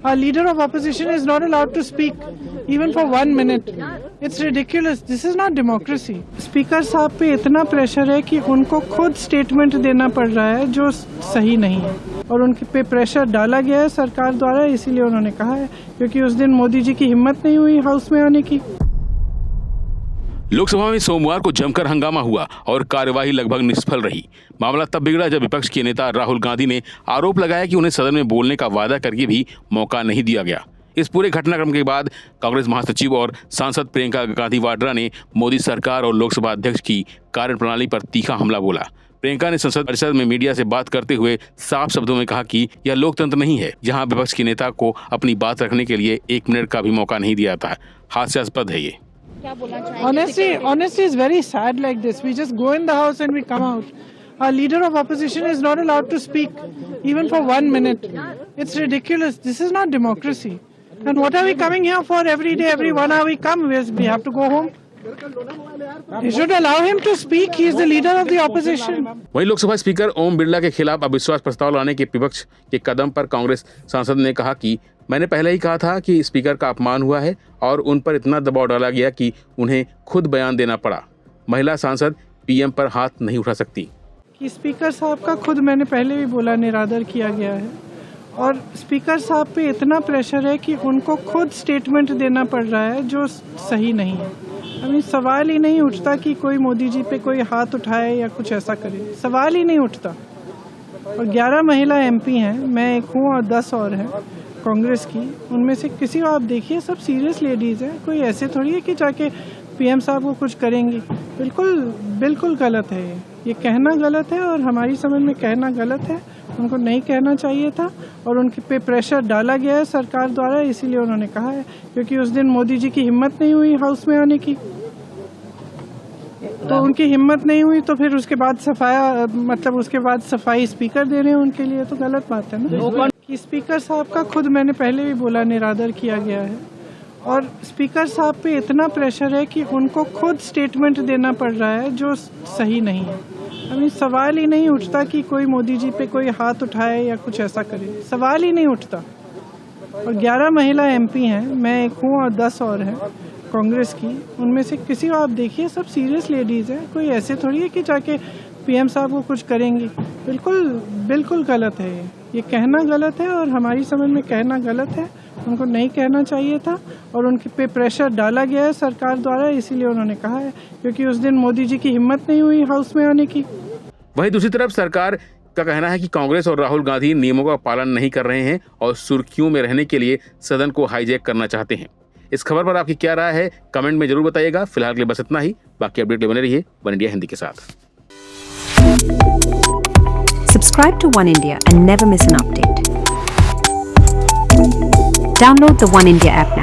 A leader of opposition is not allowed to speak even for 1 minute. It's ridiculous. This is not democracy. Speaker साहब पे इतना pressure है कि उनको खुद स्टेटमेंट देना पड़ रहा है जो सही नहीं है, और उनके पे प्रेशर डाला गया है सरकार द्वारा, इसीलिए उन्होंने कहा है, क्योंकि उस दिन मोदी जी की हिम्मत नहीं हुई हाउस में आने की। लोकसभा में सोमवार को जमकर हंगामा हुआ और कार्यवाही लगभग निष्फल रही। मामला तब बिगड़ा जब विपक्ष के नेता राहुल गांधी ने आरोप लगाया कि उन्हें सदन में बोलने का वादा करके भी मौका नहीं दिया गया। इस पूरे घटनाक्रम के बाद कांग्रेस महासचिव और सांसद प्रियंका गांधी वाड्रा ने मोदी सरकार और लोकसभा अध्यक्ष की कार्यप्रणाली पर तीखा हमला बोला। प्रियंका ने संसद परिसर में मीडिया से बात करते हुए साफ शब्दों में कहा कि यह लोकतंत्र नहीं है जहां विपक्ष के नेता को अपनी बात रखने के लिए 1 मिनट का भी मौका नहीं दिया जाता है। हास्यास्पद है ये। Honestly, it's very sad like this. We just go in the house and we come out. A leader of opposition is not allowed to speak even for 1 minute. It's ridiculous. This is not democracy. And what are we coming here for every day, every 1 hour we come? We have to go home. You should allow him to speak. He is the leader of the opposition. वहीं Lok Sabha speaker Om Birla के खिलाफ अविश्वास प्रस्ताव लाने के विपक्ष के कदम पर कांग्रेस सांसद ने कहा कि मैंने पहले ही कहा था कि स्पीकर का अपमान हुआ है और उन पर इतना दबाव डाला गया कि उन्हें खुद बयान देना पड़ा। महिला सांसद पीएम पर हाथ नहीं उठा सकती। कि स्पीकर साहब का खुद मैंने पहले भी बोला निरादर किया गया है, और स्पीकर साहब पे इतना प्रेशर है कि उनको खुद स्टेटमेंट देना पड़ रहा है जो सही नहीं है। अभी सवाल ही नहीं उठता कि कोई मोदी जी पे कोई हाथ उठाए या कुछ ऐसा करे, सवाल ही नहीं उठता। और 11 महिला एमपी हैं, मैं एक हूँ और 10 और हैं कांग्रेस की। उनमें से किसी को आप देखिए, सब सीरियस लेडीज़ हैं। कोई ऐसे थोड़ी है कि जाके पीएम साहब को कुछ करेंगी। बिल्कुल गलत है ये कहना गलत है, और हमारी समझ में कहना गलत है। उनको नहीं कहना चाहिए था, और उनके पे प्रेशर डाला गया है सरकार द्वारा, इसीलिए उन्होंने कहा है, क्योंकि उस दिन मोदी जी की हिम्मत नहीं हुई हाउस में आने की। तो उनकी हिम्मत नहीं हुई तो फिर उसके बाद सफाई स्पीकर दे रहे हैं उनके लिए, तो गलत बात है ना। कि स्पीकर साहब का खुद मैंने पहले भी बोला निरादर किया गया है, और स्पीकर साहब पे इतना प्रेशर है कि उनको खुद स्टेटमेंट देना पड़ रहा है जो सही नहीं है। अभी सवाल ही नहीं उठता कि कोई मोदी जी पे कोई हाथ उठाए या कुछ ऐसा करे, सवाल ही नहीं उठता। और 11 महिला एमपी हैं, मैं एक हूँ और 10 और हैं कांग्रेस की। उनमें से किसी को आप देखिए, सब सीरियस लेडीज़ हैं। कोई ऐसे थोड़ी है कि जाके पीएम साहब को कुछ करेंगी। बिल्कुल गलत है ये कहना गलत है, और हमारी समझ में कहना गलत है। उनको नहीं कहना चाहिए था, और उनके पे प्रेशर डाला गया है सरकार द्वारा, इसीलिए उन्होंने कहा है, क्योंकि उस दिन मोदी जी की हिम्मत नहीं हुई हाउस में आने की। वहीं दूसरी तरफ सरकार का कहना है कि कांग्रेस और राहुल गांधी नियमों का पालन नहीं कर रहे हैं और सुर्खियों में रहने के लिए सदन को हाईजैक करना चाहते हैं। इस खबर पर आपकी क्या राय है, कमेंट में जरूर बताइएगा। फिलहाल के लिए बस इतना ही। बाकी अपडेट ले बने रहिए वन इंडिया हिंदी के साथ। Subscribe to One India and never miss an update. Download the One India app now.